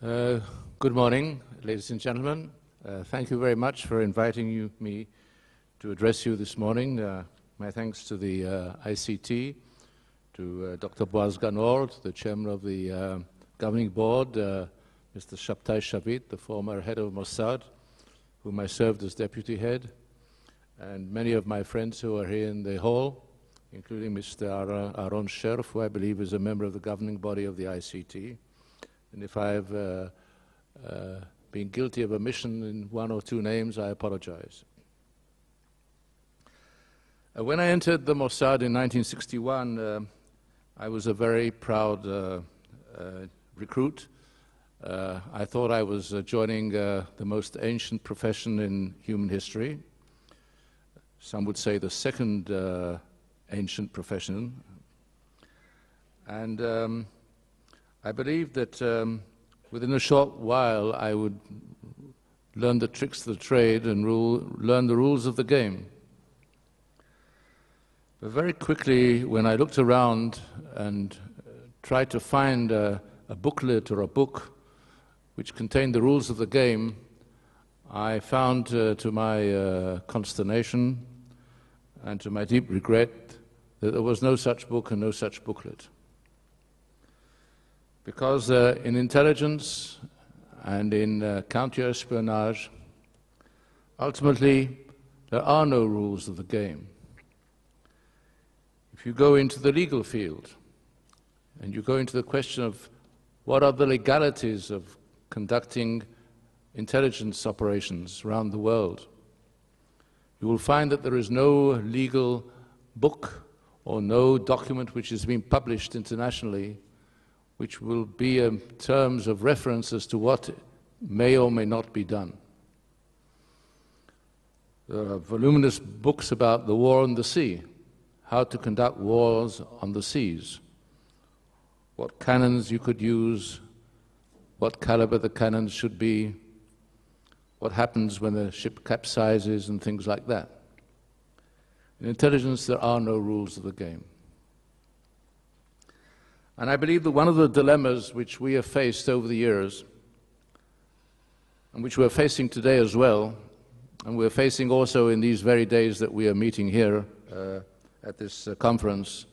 Good morning, ladies and gentlemen. Thank you very much for inviting me to address you this morning. My thanks to the ICT, to Dr. Boaz Ganor, the chairman of the governing board, Mr. Shabtai Shavit, the former head of Mossad, whom I served as deputy head, and many of my friends who are here in the hall, including Mr. Aaron Sherf, who I believe is a member of the governing body of the ICT. And if I've been guilty of omission in one or two names, I apologize. When I entered the Mossad in 1961, I was a very proud recruit. I thought I was joining the most ancient profession in human history. Some would say the second ancient profession. And I believed that within a short while I would learn the tricks of the trade and learn the rules of the game. But very quickly, when I looked around and tried to find a booklet or a book which contained the rules of the game, I found, to my consternation and to my deep regret, that there was no such book and no such booklet. Because in intelligence and in counterespionage, ultimately, there are no rules of the game. If you go into the legal field and you go into the question of what are the legalities of conducting intelligence operations around the world, you will find that there is no legal book or no document which has been published internationally which will be in terms of reference as to what may or may not be done. There are voluminous books about the war on the sea, how to conduct wars on the seas, what cannons you could use, what caliber the cannons should be, what happens when the ship capsizes and things like that. In intelligence, there are no rules of the game. And I believe that one of the dilemmas which we have faced over the years, and which we're facing today as well, and we're facing also in these very days that we are meeting here at this conference,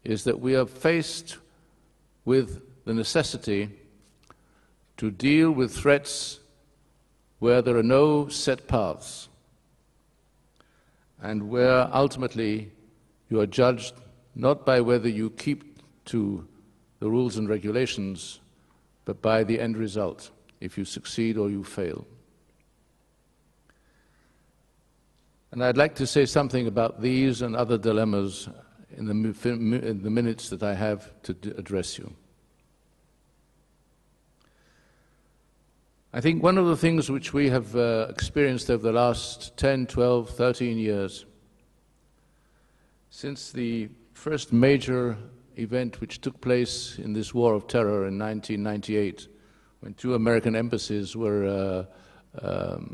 is that we are faced with the necessity to deal with threats where there are no set paths, and where ultimately you are judged not by whether you keep to the rules and regulations, but by the end result, if you succeed or you fail. And I'd like to say something about these and other dilemmas in the minutes that I have to address you. I think one of the things which we have experienced over the last 10, 12, 13 years, since the first major event which took place in this war of terror in 1998, when two American embassies were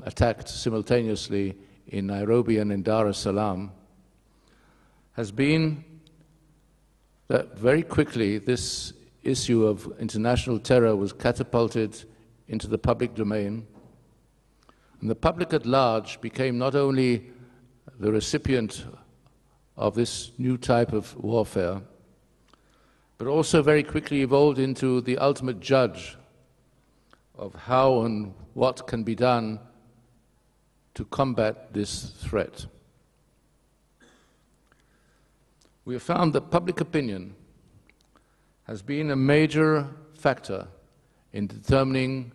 attacked simultaneously in Nairobi and in Dar es Salaam, has been that very quickly this issue of international terror was catapulted into the public domain, and the public at large became not only the recipient of this new type of warfare, but also very quickly evolved into the ultimate judge of how and what can be done to combat this threat. We have found that public opinion has been a major factor in determining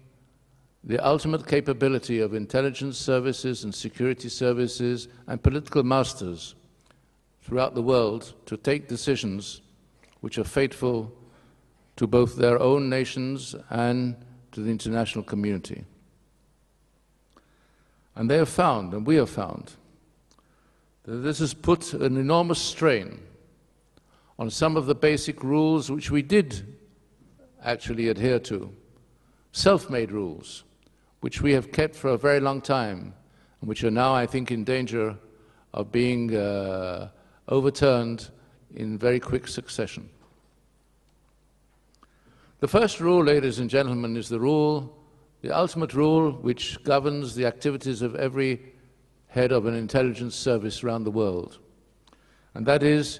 the ultimate capability of intelligence services and security services and political masters throughout the world to take decisions which are fateful to both their own nations and to the international community. And they have found, and we have found, that this has put an enormous strain on some of the basic rules which we did actually adhere to, self-made rules, which we have kept for a very long time, and which are now, I think, in danger of being overturned in very quick succession. The first rule, ladies and gentlemen, is the ultimate rule which governs the activities of every head of an intelligence service around the world. And that is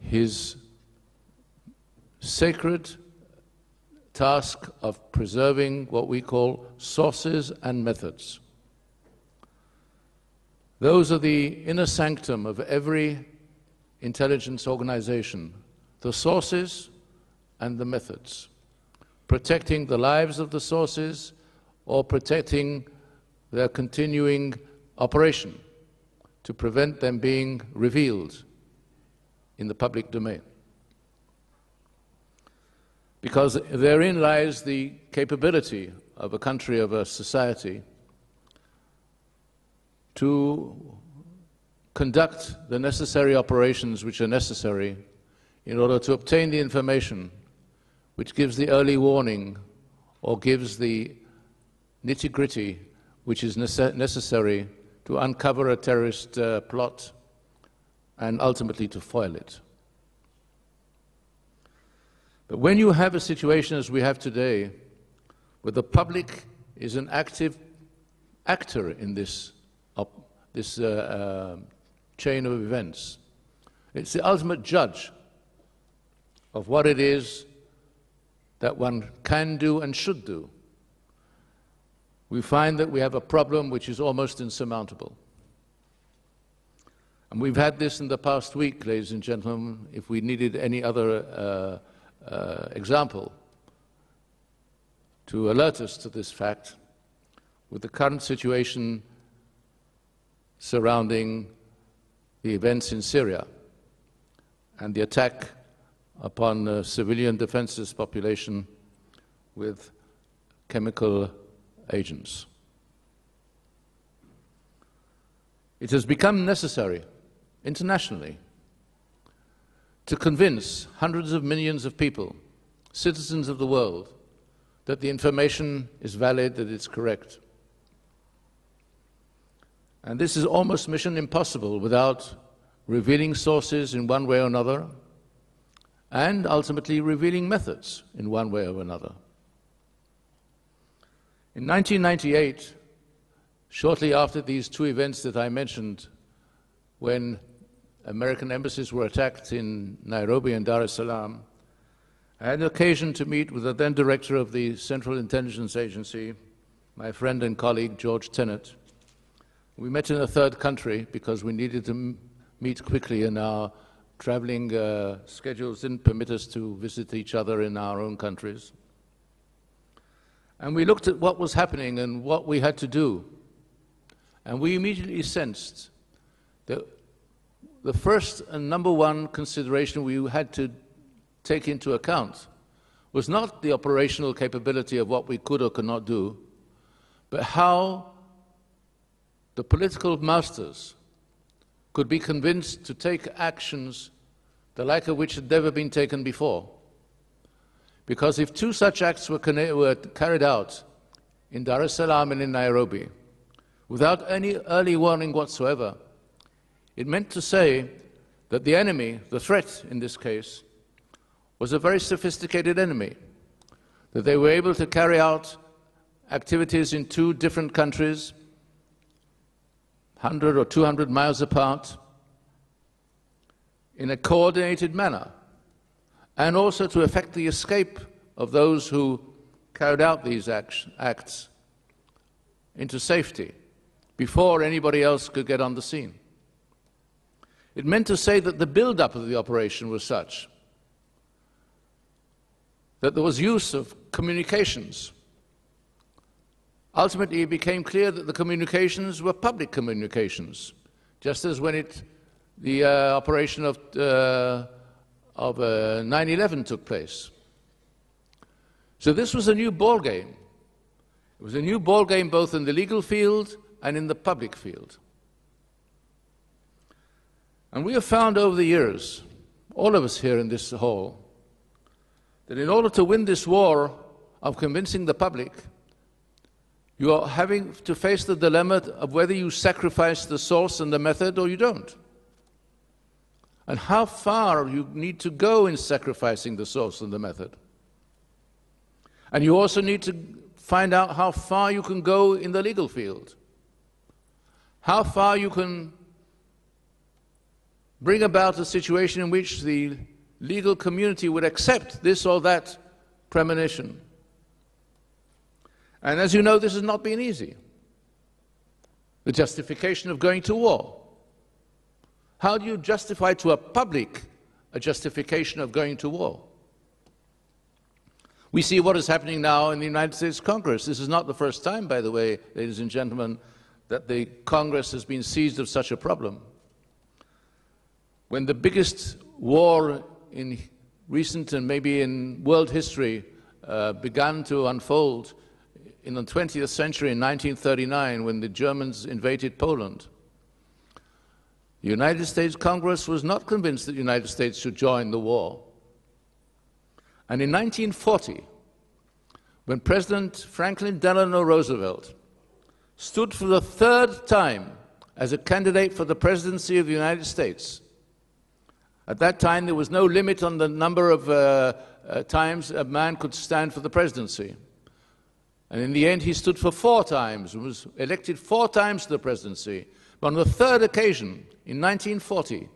his sacred task of preserving what we call sources and methods. Those are the inner sanctum of every intelligence organization, the sources and the methods, protecting the lives of the sources or protecting their continuing operation to prevent them being revealed in the public domain. Because therein lies the capability of a country, of a society, to conduct the necessary operations which are necessary in order to obtain the information which gives the early warning or gives the nitty-gritty which is necessary to uncover a terrorist plot and ultimately to foil it. But when you have a situation as we have today, where the public is an active actor in this chain of events, it's the ultimate judge of what it is that one can do and should do. We find that we have a problem which is almost insurmountable. And we've had this in the past week, ladies and gentlemen, if we needed any other example to alert us to this fact, with the current situation surrounding the events in Syria and the attack upon the civilian defenseless population with chemical agents. It has become necessary internationally to convince hundreds of millions of people, citizens of the world, that the information is valid, that it's correct. And this is almost mission impossible without revealing sources in one way or another, and ultimately revealing methods in one way or another. In 1998, shortly after these two events that I mentioned, when American embassies were attacked in Nairobi and Dar es Salaam, I had an occasion to meet with the then director of the Central Intelligence Agency, my friend and colleague George Tenet. We met in a third country because we needed to meet quickly, and our traveling schedules didn't permit us to visit each other in our own countries. And we looked at what was happening and what we had to do. And we immediately sensed that the first and number one consideration we had to take into account was not the operational capability of what we could or could not do, but how the political masters could be convinced to take actions the like of which had never been taken before. Because if two such acts were carried out in Dar es Salaam and in Nairobi, without any early warning whatsoever, it meant to say that the enemy, the threat in this case, was a very sophisticated enemy, that they were able to carry out activities in two different countries, 100 or 200 miles apart, in a coordinated manner, and also to effect the escape of those who carried out these acts into safety before anybody else could get on the scene. It meant to say that the build-up of the operation was such that there was use of communications. Ultimately, it became clear that the communications were public communications, just as when the operation of 9/11 took place. So this was a new ballgame. It was a new ballgame both in the legal field and in the public field. And we have found over the years, all of us here in this hall, that in order to win this war of convincing the public, you are having to face the dilemma of whether you sacrifice the source and the method or you don't. And how far you need to go in sacrificing the source and the method. And you also need to find out how far you can go in the legal field, how far you can bring about a situation in which the legal community would accept this or that premonition. And as you know, this has not been easy. The justification of going to war. How do you justify to a public a justification of going to war? We see what is happening now in the United States Congress. This is not the first time, by the way, ladies and gentlemen, that the Congress has been seized of such a problem. When the biggest war in recent and maybe in world history began to unfold in the 20th century in 1939, when the Germans invaded Poland, the United States Congress was not convinced that the United States should join the war. And in 1940, when President Franklin Delano Roosevelt stood for the third time as a candidate for the presidency of the United States, at that time there was no limit on the number of times a man could stand for the presidency. And in the end he stood for 4 times and was elected 4 times to the presidency. But on the third occasion, in 1940,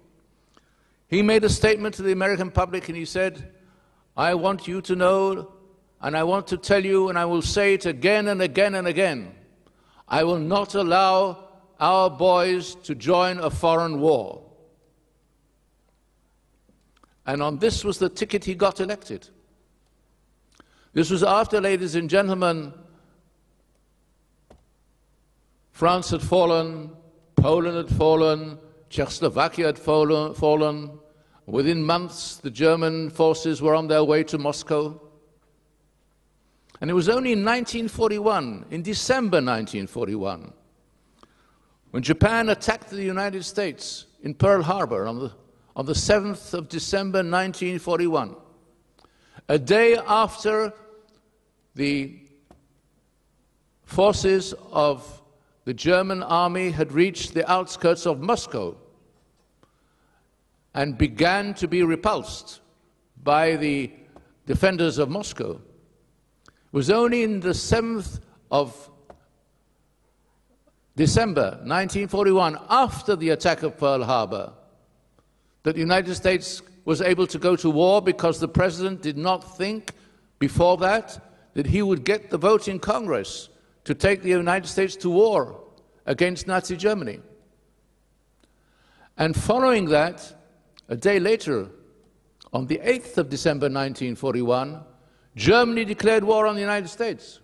he made a statement to the American public and he said, "I want you to know, and I want to tell you, and I will say it again and again and again, I will not allow our boys to join a foreign war." And on this was the ticket he got elected. This was after, ladies and gentlemen, France had fallen, Poland had fallen, Czechoslovakia had fallen. Within months, the German forces were on their way to Moscow. And it was only in 1941, in December 1941, when Japan attacked the United States in Pearl Harbor on the 7th of December 1941, a day after the forces of the German army had reached the outskirts of Moscow and began to be repulsed by the defenders of Moscow. It was only in the 7th of December 1941, after the attack of Pearl Harbor, that the United States was able to go to war, because the president did not think before that he would get the vote in Congress to take the United States to war against Nazi Germany. And following that, a day later, on the 8th of December 1941, Germany declared war on the United States.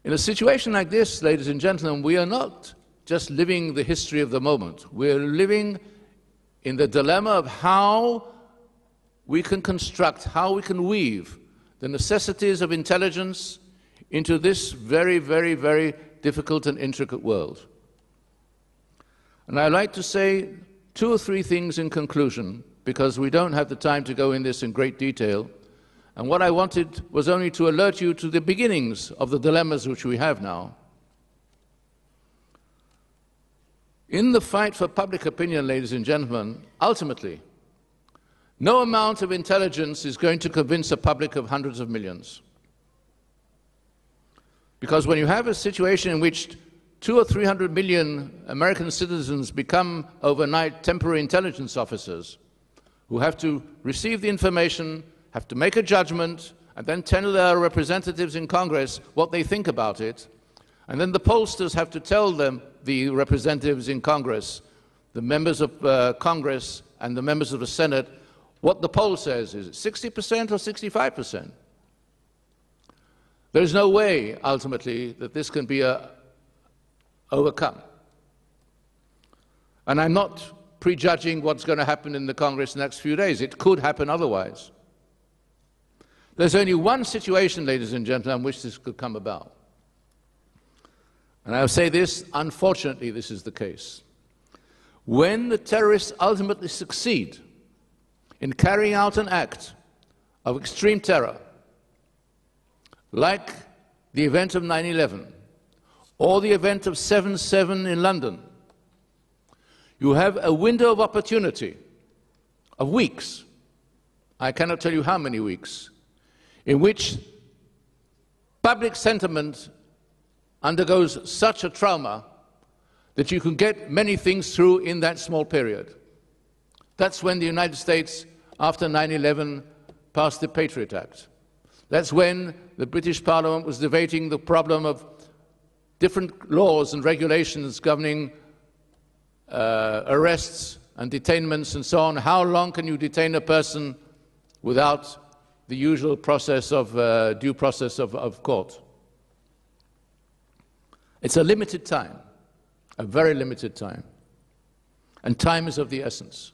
In a situation like this, ladies and gentlemen, we are not just living the history of the moment. We are living in the dilemma of how we can construct, how we can weave the necessities of intelligence into this very, very, very difficult and intricate world. And I'd like to say 2 or 3 things in conclusion, because we don't have the time to go in this in great detail. And what I wanted was only to alert you to the beginnings of the dilemmas which we have now. In the fight for public opinion, ladies and gentlemen, ultimately, no amount of intelligence is going to convince a public of hundreds of millions. Because when you have a situation in which 200 or 300 million American citizens become overnight temporary intelligence officers who have to receive the information, have to make a judgment, and then tell their representatives in Congress what they think about it, and then the pollsters have to tell them, the representatives in Congress, the members of Congress and the members of the Senate, what the poll says. Is it 60% or 65%? There is no way, ultimately, that this can be overcome. And I'm not prejudging what's going to happen in the Congress in the next few days. It could happen otherwise. There's only one situation, ladies and gentlemen, in which this could come about. And I'll say this, unfortunately, this is the case. When the terrorists ultimately succeed in carrying out an act of extreme terror, like the event of 9/11 or the event of 7/7 in London, you have a window of opportunity of weeks. I cannot tell you how many weeks, in which public sentiment undergoes such a trauma that you can get many things through in that small period. That's when the United States, after 9/11, passed the Patriot Act. That's when the British Parliament was debating the problem of different laws and regulations governing arrests and detainments and so on. How long can you detain a person without the usual process of due process of court? It's a limited time, a very limited time, and time is of the essence.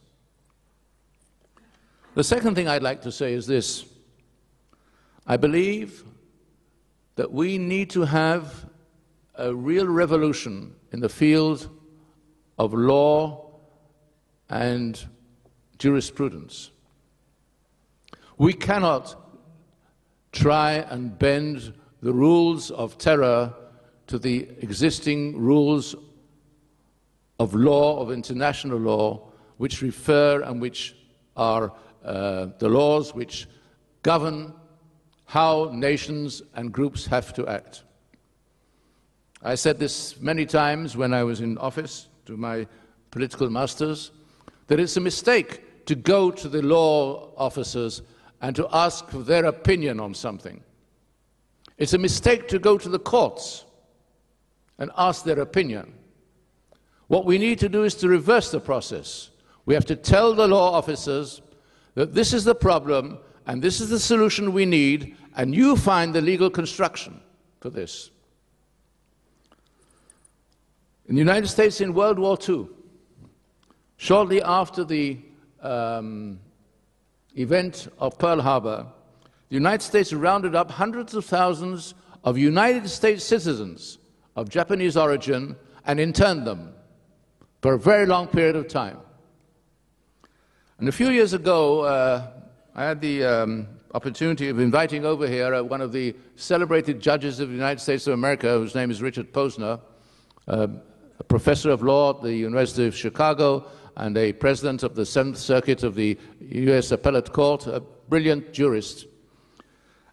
The second thing I'd like to say is this. I believe that we need to have a real revolution in the field of law and jurisprudence. We cannot try and bend the rules of terror to the existing rules of law, of international law, which refer and which are the laws which govern how nations and groups have to act. I said this many times when I was in office to my political masters, that it's a mistake to go to the law officers and to ask for their opinion on something. It's a mistake to go to the courts and ask their opinion. What we need to do is to reverse the process. We have to tell the law officers that this is the problem and this is the solution we need, and you find the legal construction for this. In the United States in World War II, shortly after the event of Pearl Harbor, the United States rounded up hundreds of thousands of United States citizens of Japanese origin and interned them for a very long period of time. And a few years ago, I had the opportunity of inviting over here one of the celebrated judges of the United States of America, whose name is Richard Posner, a professor of law at the University of Chicago and a president of the Seventh Circuit of the U.S. Appellate Court, a brilliant jurist.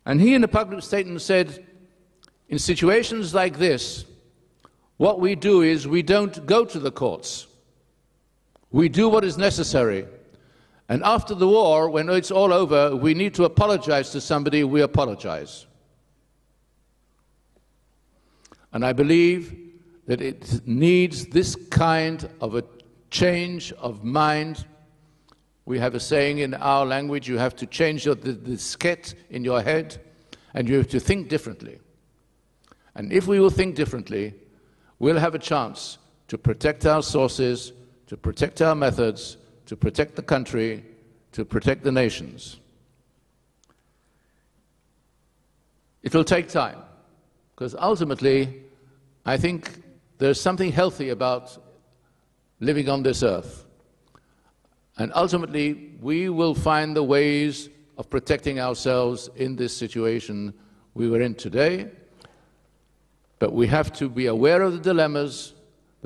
And he, in a public statement, said, in situations like this, what we do is we don't go to the courts. We do what is necessary. And after the war, when it's all over, we need to apologize to somebody, we apologize. And I believe that it needs this kind of a change of mind. We have a saying in our language, you have to change the diskette in your head, and you have to think differently. And if we will think differently, we'll have a chance to protect our sources, to protect our methods, to protect the country, to protect the nations. It will take time, because ultimately, I think there's something healthy about living on this earth. And ultimately, we will find the ways of protecting ourselves in this situation we were in today. But we have to be aware of the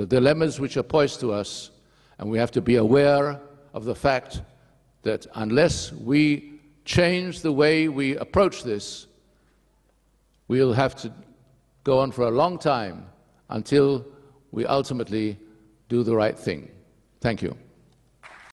dilemmas which are posed to us, and we have to be aware of the fact that unless we change the way we approach this, we'll have to go on for a long time until we ultimately do the right thing. Thank you.